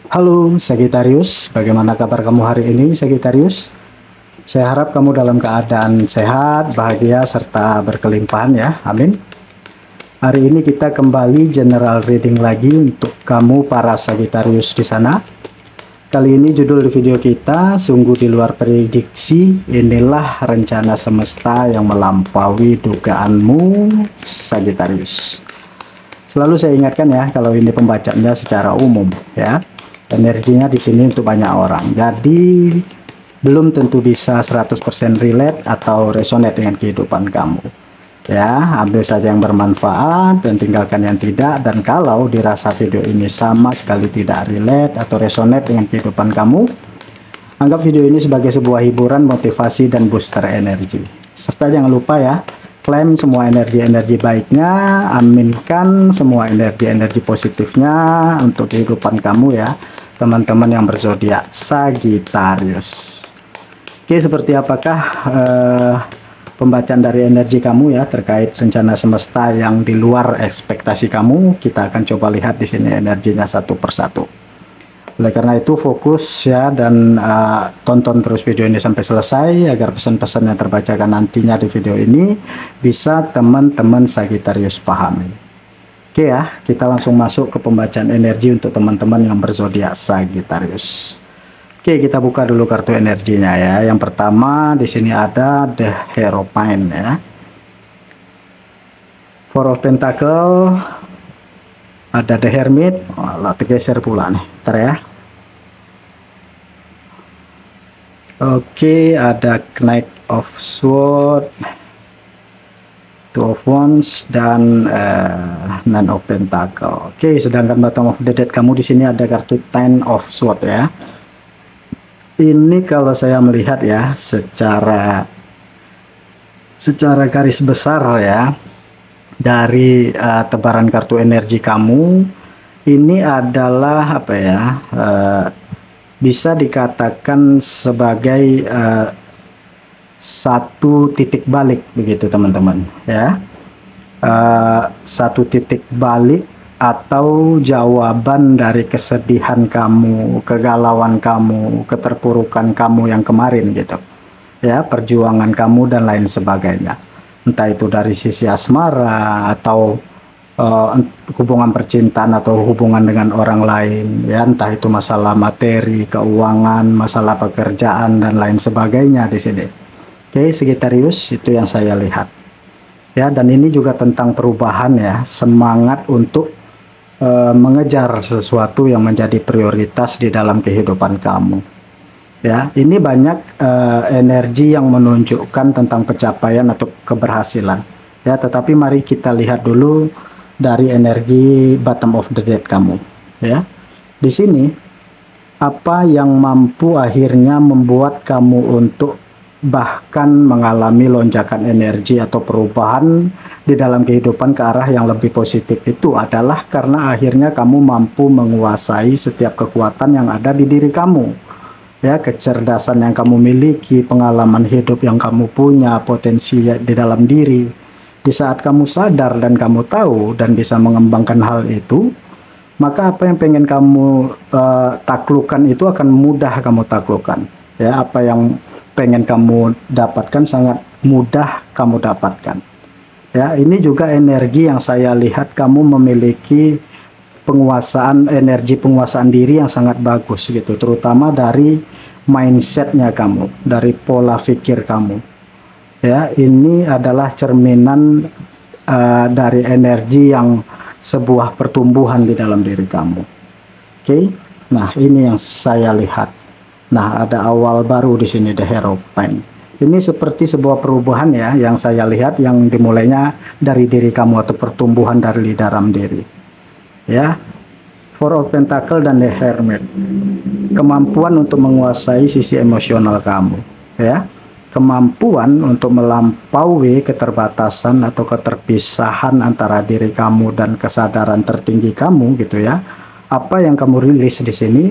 Halo Sagittarius, bagaimana kabar kamu hari ini Sagittarius? Saya harap kamu dalam keadaan sehat, bahagia, serta berkelimpahan ya, amin. Hari ini kita kembali general reading lagi untuk kamu para Sagittarius di sana. Kali ini judul video kita sungguh di luar prediksi, inilah rencana semesta yang melampaui dugaanmu Sagittarius. Selalu saya ingatkan ya, kalau ini pembacaannya secara umum ya. Energinya di sini untuk banyak orang. Jadi belum tentu bisa 100% relate atau resonate dengan kehidupan kamu. Ya, ambil saja yang bermanfaat dan tinggalkan yang tidak. Dan kalau dirasa video ini sama sekali tidak relate atau resonate dengan kehidupan kamu, anggap video ini sebagai sebuah hiburan, motivasi, dan booster energi. Serta jangan lupa ya, klaim semua energi-energi baiknya, aminkan semua energi-energi positifnya untuk kehidupan kamu ya, teman-teman yang berzodiak Sagittarius. Oke, seperti apakah pembacaan dari energi kamu ya terkait rencana semesta yang di luar ekspektasi kamu? Kita akan coba lihat di sini energinya satu persatu. Oleh karena itu fokus ya, dan tonton terus video ini sampai selesai agar pesan-pesan yang terbacakan nantinya di video ini bisa teman-teman Sagittarius pahami. Oke ya, kita langsung masuk ke pembacaan energi untuk teman-teman yang berzodiak Sagittarius. Oke, kita buka dulu kartu energinya ya. Yang pertama di sini ada The Hierophant ya. Four of Pentacle, ada The Hermit. Lah tergeser pula nih, ntar ya. Oke, ada Knight of Swords, Two of Wands, dan Nine of Pentacle. Oke, sedangkan bottom of the deck kamu di sini ada kartu Ten of Swords ya. Ini kalau saya melihat ya secara garis besar ya dari tebaran kartu energi kamu, ini adalah apa ya? Bisa dikatakan sebagai satu titik balik begitu teman-teman ya. Satu titik balik atau jawaban dari kesedihan kamu, kegalauan kamu, keterpurukan kamu yang kemarin gitu ya, perjuangan kamu dan lain sebagainya, entah itu dari sisi asmara atau hubungan percintaan atau hubungan dengan orang lain ya, entah itu masalah materi, keuangan, masalah pekerjaan dan lain sebagainya di sini. Oke, Sagittarius, itu yang saya lihat ya. Dan ini juga tentang perubahan ya, semangat untuk mengejar sesuatu yang menjadi prioritas di dalam kehidupan kamu ya. Ini banyak energi yang menunjukkan tentang pencapaian atau keberhasilan ya, tetapi mari kita lihat dulu dari energi bottom of the deck kamu ya. Di sini apa yang mampu akhirnya membuat kamu untuk bahkan mengalami lonjakan energi atau perubahan di dalam kehidupan ke arah yang lebih positif itu adalah karena akhirnya kamu mampu menguasai setiap kekuatan yang ada di diri kamu ya, kecerdasan yang kamu miliki, pengalaman hidup yang kamu punya, potensi di dalam diri. Di saat kamu sadar dan kamu tahu dan bisa mengembangkan hal itu, maka apa yang pengen kamu taklukkan itu akan mudah kamu taklukkan ya. Apa yang pengen kamu dapatkan sangat mudah kamu dapatkan ya. Ini juga energi yang saya lihat kamu memiliki energi penguasaan diri yang sangat bagus gitu, terutama dari mindsetnya kamu, dari pola pikir kamu ya. Ini adalah cerminan dari energi yang sebuah pertumbuhan di dalam diri kamu. Oke, nah ini yang saya lihat. Nah, ada awal baru di sini, The Hierophant. Ini seperti sebuah perubahan ya yang saya lihat, yang dimulainya dari diri kamu atau pertumbuhan dari dalam diri ya. Four of Pentacle dan The Hermit, kemampuan untuk menguasai sisi emosional kamu ya, kemampuan untuk melampaui keterbatasan atau keterpisahan antara diri kamu dan kesadaran tertinggi kamu gitu ya. Apa yang kamu rilis di sini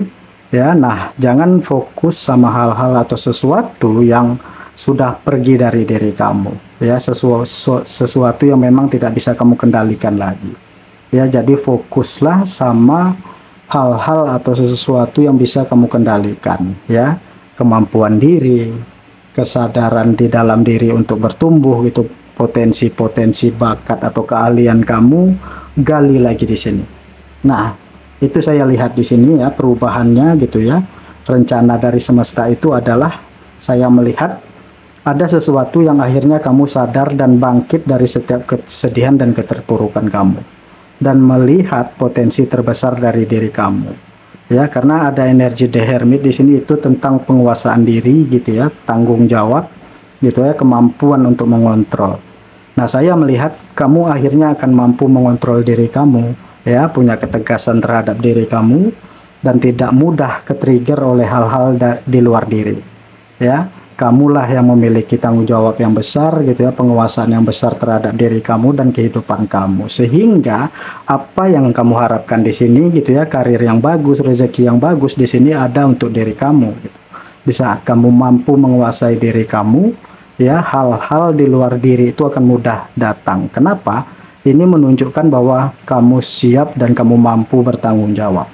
ya. Nah, jangan fokus sama hal-hal atau sesuatu yang sudah pergi dari diri kamu ya, sesuatu yang memang tidak bisa kamu kendalikan lagi ya. Jadi fokuslah sama hal-hal atau sesuatu yang bisa kamu kendalikan, ya. Kemampuan diri, kesadaran di dalam diri untuk bertumbuh gitu, potensi-potensi bakat atau keahlian kamu gali lagi di sini. Nah, itu saya lihat di sini ya perubahannya gitu ya. Rencana dari semesta itu adalah saya melihat ada sesuatu yang akhirnya kamu sadar dan bangkit dari setiap kesedihan dan keterpurukan kamu, dan melihat potensi terbesar dari diri kamu. Ya, karena ada energi The Hermit di sini itu tentang penguasaan diri gitu ya, tanggung jawab gitu ya, kemampuan untuk mengontrol. Nah, saya melihat kamu akhirnya akan mampu mengontrol diri kamu, ya, punya ketegasan terhadap diri kamu dan tidak mudah ke-trigger oleh hal-hal di luar diri. Ya, kamulah yang memiliki tanggung jawab yang besar gitu ya, penguasaan yang besar terhadap diri kamu dan kehidupan kamu, sehingga apa yang kamu harapkan di sini gitu ya, karir yang bagus, rezeki yang bagus di sini ada untuk diri kamu gitu. Di saat kamu mampu menguasai diri kamu ya, hal-hal di luar diri itu akan mudah datang. Kenapa? Ini menunjukkan bahwa kamu siap dan kamu mampu bertanggung jawab.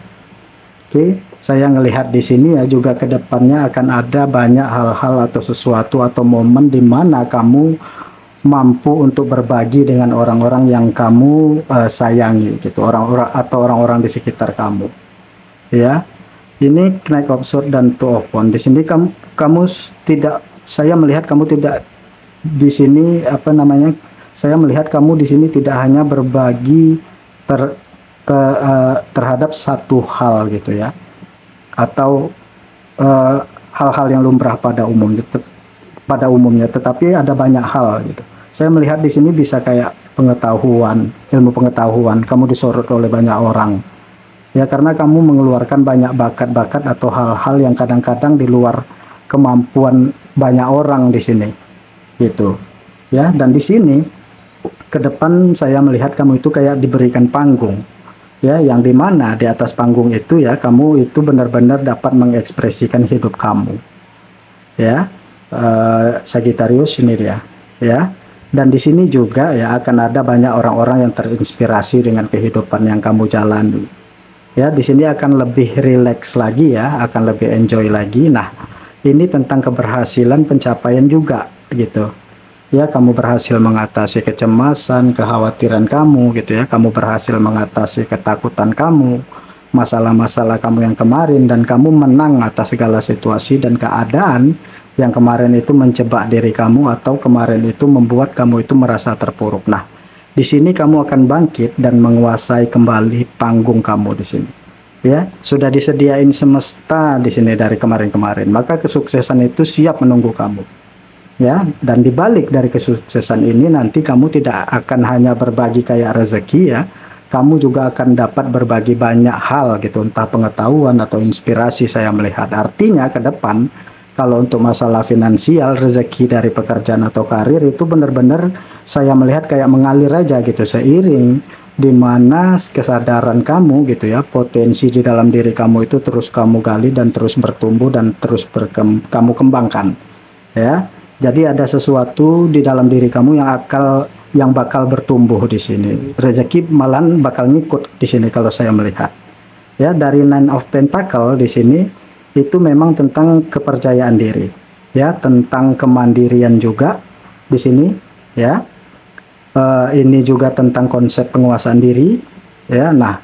Oke, saya ngelihat di sini ya juga ke depannya akan ada banyak hal-hal atau sesuatu atau momen di mana kamu mampu untuk berbagi dengan orang-orang yang kamu sayangi gitu, orang-orang atau orang-orang di sekitar kamu. Ya, ini Knight of Swords dan Two of Wands. Di sini kamu tidak, saya melihat kamu tidak di sini apa namanya? Saya melihat kamu di sini tidak hanya berbagi terhadap satu hal gitu ya, atau hal-hal yang lumrah pada umumnya, tetapi ada banyak hal gitu. Saya melihat di sini bisa kayak pengetahuan, ilmu pengetahuan, kamu disorot oleh banyak orang ya, karena kamu mengeluarkan banyak bakat-bakat atau hal-hal yang kadang-kadang di luar kemampuan banyak orang di sini gitu ya. Dan di sini ke depan saya melihat kamu itu kayak diberikan panggung ya, yang dimana di atas panggung itu ya kamu itu benar-benar dapat mengekspresikan hidup kamu ya. Sagittarius ini dia ya. Dan di sini juga ya akan ada banyak orang-orang yang terinspirasi dengan kehidupan yang kamu jalani ya. Di sini akan lebih rileks lagi ya, akan lebih enjoy lagi. Nah, ini tentang keberhasilan pencapaian juga gitu ya. Kamu berhasil mengatasi kecemasan, kekhawatiran kamu gitu ya, kamu berhasil mengatasi ketakutan kamu, masalah-masalah kamu yang kemarin, dan kamu menang atas segala situasi dan keadaan yang kemarin itu menjebak diri kamu atau kemarin itu membuat kamu itu merasa terpuruk. Nah, di sini kamu akan bangkit dan menguasai kembali panggung kamu di sini ya. Sudah disediain semesta di sini dari kemarin-kemarin, maka kesuksesan itu siap menunggu kamu ya. Dan dibalik dari kesuksesan ini nanti kamu tidak akan hanya berbagi kayak rezeki ya, kamu juga akan dapat berbagi banyak hal gitu, entah pengetahuan atau inspirasi saya melihat. Artinya ke depan kalau untuk masalah finansial, rezeki dari pekerjaan atau karir itu benar-benar saya melihat kayak mengalir aja gitu, seiring dimana kesadaran kamu gitu ya, potensi di dalam diri kamu itu terus kamu gali dan terus bertumbuh dan terus kamu kembangkan ya. Jadi ada sesuatu di dalam diri kamu yang bakal bertumbuh di sini. Rezeki malah bakal ngikut di sini kalau saya melihat. Ya, dari Nine of Pentacle di sini itu memang tentang kepercayaan diri. Ya, tentang kemandirian juga di sini ya. Ini juga tentang konsep penguasaan diri ya. Nah,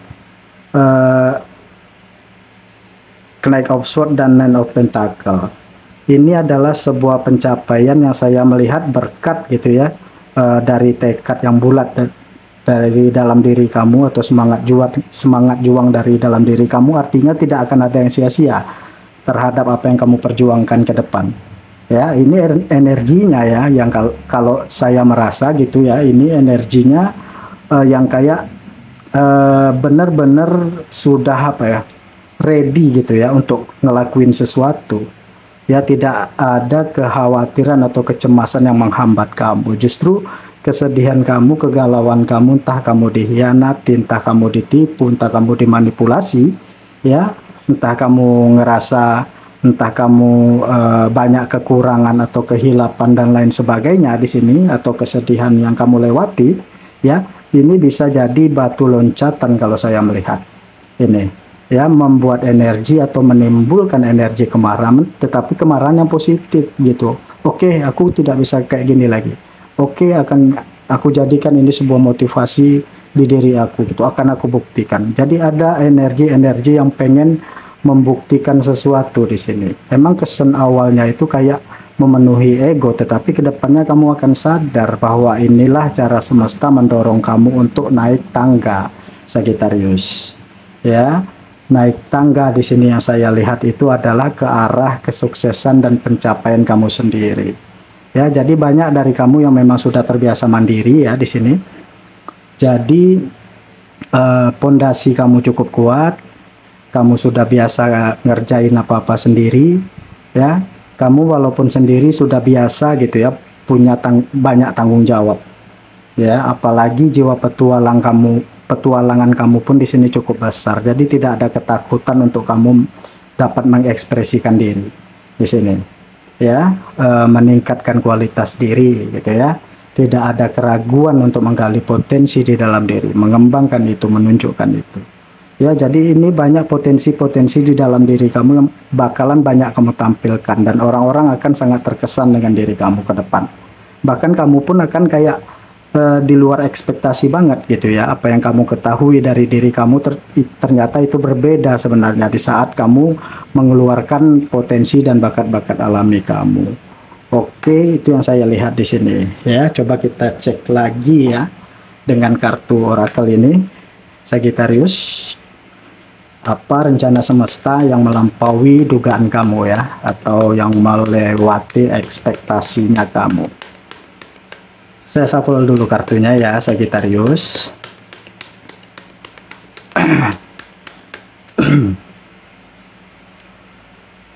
Knight of Swords dan Nine of Pentacle ini adalah sebuah pencapaian yang saya melihat berkat gitu ya, dari tekad yang bulat dari dalam diri kamu, atau semangat juang dari dalam diri kamu. Artinya tidak akan ada yang sia-sia terhadap apa yang kamu perjuangkan ke depan ya. Ini energinya ya, yang kalau saya merasa gitu ya, ini energinya yang kayak benar-benar sudah apa ya, ready gitu ya untuk ngelakuin sesuatu ya. Tidak ada kekhawatiran atau kecemasan yang menghambat kamu. Justru kesedihan kamu, kegalauan kamu, entah kamu dikhianati, entah kamu ditipu, entah kamu dimanipulasi ya, entah kamu ngerasa, entah kamu banyak kekurangan atau kehilapan dan lain sebagainya di sini, atau kesedihan yang kamu lewati ya, ini bisa jadi batu loncatan kalau saya melihat ini ya, membuat energi atau menimbulkan energi kemarahan, tetapi kemarahan yang positif gitu. Oke, aku tidak bisa kayak gini lagi. Oke, akan aku jadikan ini sebuah motivasi di diri aku gitu. Akan aku buktikan. Jadi ada energi-energi yang pengen membuktikan sesuatu di sini. Emang kesan awalnya itu kayak memenuhi ego, tetapi kedepannya kamu akan sadar bahwa inilah cara semesta mendorong kamu untuk naik tangga, Sagittarius. Ya, naik tangga di sini yang saya lihat itu adalah ke arah kesuksesan dan pencapaian kamu sendiri. Ya, jadi banyak dari kamu yang memang sudah terbiasa mandiri ya di sini. Jadi pondasi kamu cukup kuat. Kamu sudah biasa ngerjain apa-apa sendiri, ya. Kamu walaupun sendiri sudah biasa gitu ya, punya banyak tanggung jawab. Ya, apalagi jiwa petualangan kamu pun di sini cukup besar. Jadi tidak ada ketakutan untuk kamu dapat mengekspresikan diri di sini. Ya, meningkatkan kualitas diri gitu ya. Tidak ada keraguan untuk menggali potensi di dalam diri, mengembangkan itu, menunjukkan itu. Ya, jadi ini banyak potensi-potensi di dalam diri kamu yang bakalan banyak kamu tampilkan, dan orang-orang akan sangat terkesan dengan diri kamu ke depan. Bahkan kamu pun akan kayak di luar ekspektasi banget gitu ya. Apa yang kamu ketahui dari diri kamu ternyata itu berbeda sebenarnya di saat kamu mengeluarkan potensi dan bakat-bakat alami kamu. Oke, itu yang saya lihat di sini ya. Coba kita cek lagi ya dengan kartu orakel ini, Sagittarius. Apa rencana semesta yang melampaui dugaan kamu ya, atau yang melewati ekspektasinya kamu? Saya shuffle dulu kartunya ya, Sagittarius.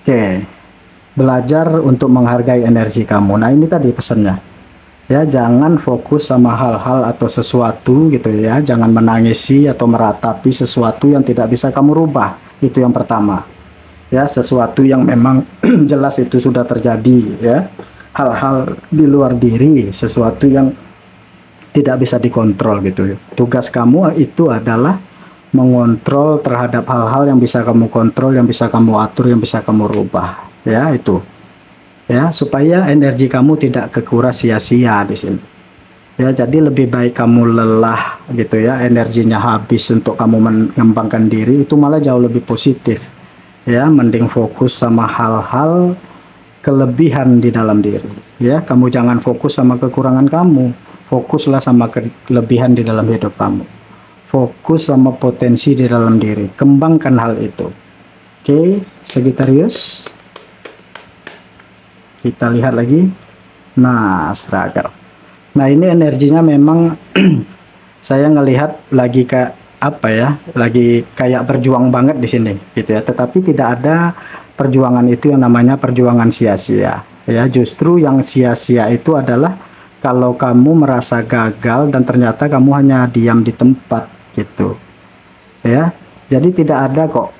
Oke, belajar untuk menghargai energi kamu. Nah, ini tadi pesannya. Ya, jangan fokus sama hal-hal atau sesuatu gitu ya. Jangan menangisi atau meratapi sesuatu yang tidak bisa kamu rubah. Itu yang pertama. Ya, sesuatu yang memang jelas itu sudah terjadi ya. Hal-hal di luar diri, sesuatu yang tidak bisa dikontrol gitu. Tugas kamu itu adalah mengontrol terhadap hal-hal yang bisa kamu kontrol, yang bisa kamu atur, yang bisa kamu rubah. Ya, itu. Ya, supaya energi kamu tidak kekuras sia-sia di sini. Ya, jadi lebih baik kamu lelah gitu ya, energinya habis untuk kamu mengembangkan diri, itu malah jauh lebih positif. Ya, mending fokus sama hal-hal kelebihan di dalam diri. Ya, kamu jangan fokus sama kekurangan kamu, fokuslah sama kelebihan di dalam hidup kamu. Fokus sama potensi di dalam diri, kembangkan hal itu. Oke, Sagittarius. Kita lihat lagi. Nah, struggle. Nah, ini energinya memang saya ngelihat lagi kayak apa ya? Lagi kayak berjuang banget di sini gitu ya. Tetapi tidak ada perjuangan itu yang namanya perjuangan sia-sia. Ya, justru yang sia-sia itu adalah kalau kamu merasa gagal dan ternyata kamu hanya diam di tempat gitu. Ya. Jadi tidak ada kok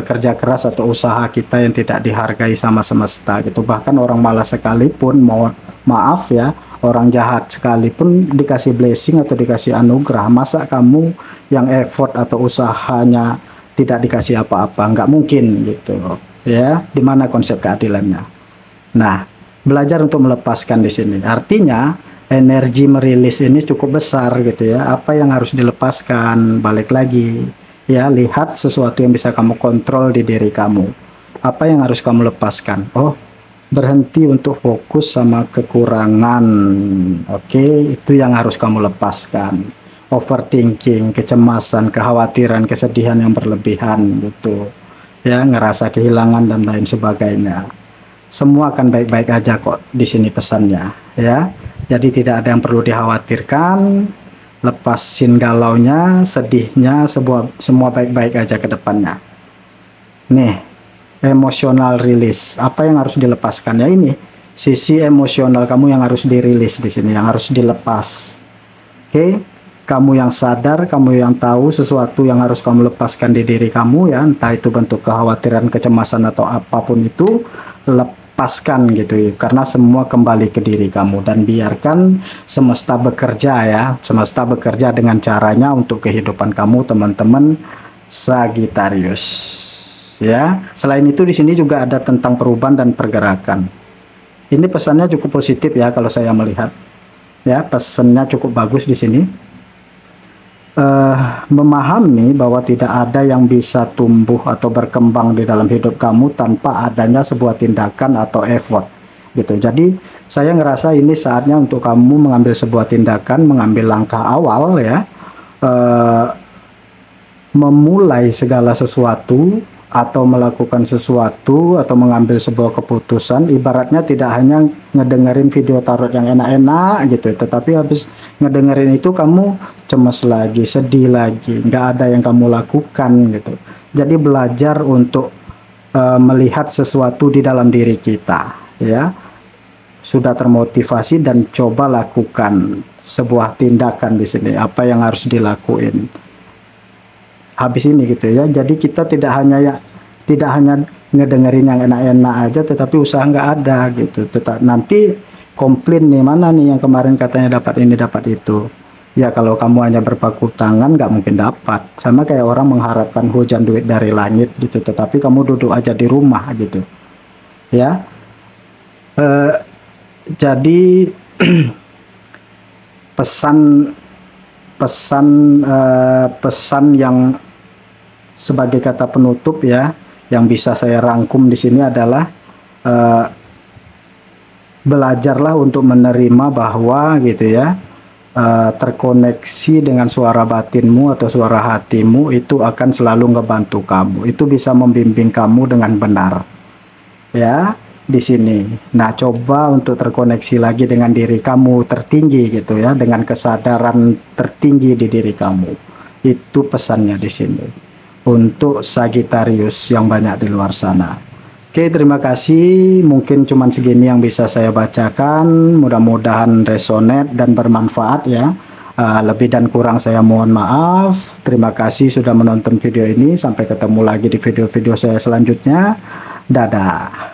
kerja keras atau usaha kita yang tidak dihargai sama semesta gitu. Bahkan orang malas sekalipun, maaf ya, orang jahat sekalipun dikasih blessing atau dikasih anugerah, masa kamu yang effort atau usahanya tidak dikasih apa-apa? Nggak mungkin gitu ya. Dimana konsep keadilannya? Nah, belajar untuk melepaskan di sini artinya energi merilis ini cukup besar gitu ya. Apa yang harus dilepaskan? Balik lagi ya, lihat sesuatu yang bisa kamu kontrol di diri kamu. Apa yang harus kamu lepaskan? Oh, berhenti untuk fokus sama kekurangan. Oke, itu yang harus kamu lepaskan. Overthinking, kecemasan, kekhawatiran, kesedihan yang berlebihan gitu. Ya, ngerasa kehilangan dan lain sebagainya. Semua akan baik-baik aja kok di sini pesannya, ya. Jadi tidak ada yang perlu dikhawatirkan. Lepasin galaunya, sedihnya, semua baik-baik aja ke depannya. Nih, emosional rilis. Apa yang harus dilepaskan ya ini? Sisi emosional kamu yang harus dirilis di sini, yang harus dilepas. Oke, kamu yang sadar, kamu yang tahu sesuatu yang harus kamu lepaskan di diri kamu ya, entah itu bentuk kekhawatiran, kecemasan atau apapun itu, lepaskan gitu ya, karena semua kembali ke diri kamu dan biarkan semesta bekerja ya. Semesta bekerja dengan caranya untuk kehidupan kamu, teman-teman Sagittarius. Ya, selain itu di sini juga ada tentang perubahan dan pergerakan. Ini pesannya cukup positif ya kalau saya melihat. Ya, pesannya cukup bagus di sini. Memahami bahwa tidak ada yang bisa tumbuh atau berkembang di dalam hidup kamu tanpa adanya sebuah tindakan atau effort gitu. Jadi saya ngerasa ini saatnya untuk kamu mengambil sebuah tindakan, mengambil langkah awal ya, memulai segala sesuatu atau melakukan sesuatu atau mengambil sebuah keputusan. Ibaratnya tidak hanya ngedengerin video tarot yang enak-enak gitu, tetapi habis ngedengerin itu kamu cemas lagi, sedih lagi, nggak ada yang kamu lakukan gitu. Jadi belajar untuk melihat sesuatu di dalam diri kita ya, sudah termotivasi dan coba lakukan sebuah tindakan di sini, apa yang harus dilakuin habis ini gitu ya. Jadi kita tidak hanya ngedengerin yang enak-enak aja, tetapi usaha nggak ada gitu. Nanti komplain nih, mana nih yang kemarin katanya dapat ini dapat itu. Ya kalau kamu hanya berpaku tangan nggak mungkin dapat. Sama kayak orang mengharapkan hujan duit dari langit gitu, tetapi kamu duduk aja di rumah gitu ya. Jadi pesan yang sebagai kata penutup ya, yang bisa saya rangkum di sini adalah belajarlah untuk menerima bahwa gitu ya, terkoneksi dengan suara batinmu atau suara hatimu itu akan selalu ngebantu kamu. Itu bisa membimbing kamu dengan benar ya di sini. Nah, coba untuk terkoneksi lagi dengan diri kamu tertinggi gitu ya, dengan kesadaran tertinggi di diri kamu. Itu pesannya di sini untuk Sagittarius yang banyak di luar sana. Oke, terima kasih. Mungkin cuman segini yang bisa saya bacakan. Mudah-mudahan resonate dan bermanfaat ya. Lebih dan kurang saya mohon maaf. Terima kasih sudah menonton video ini. Sampai ketemu lagi di video-video saya selanjutnya. Dadah.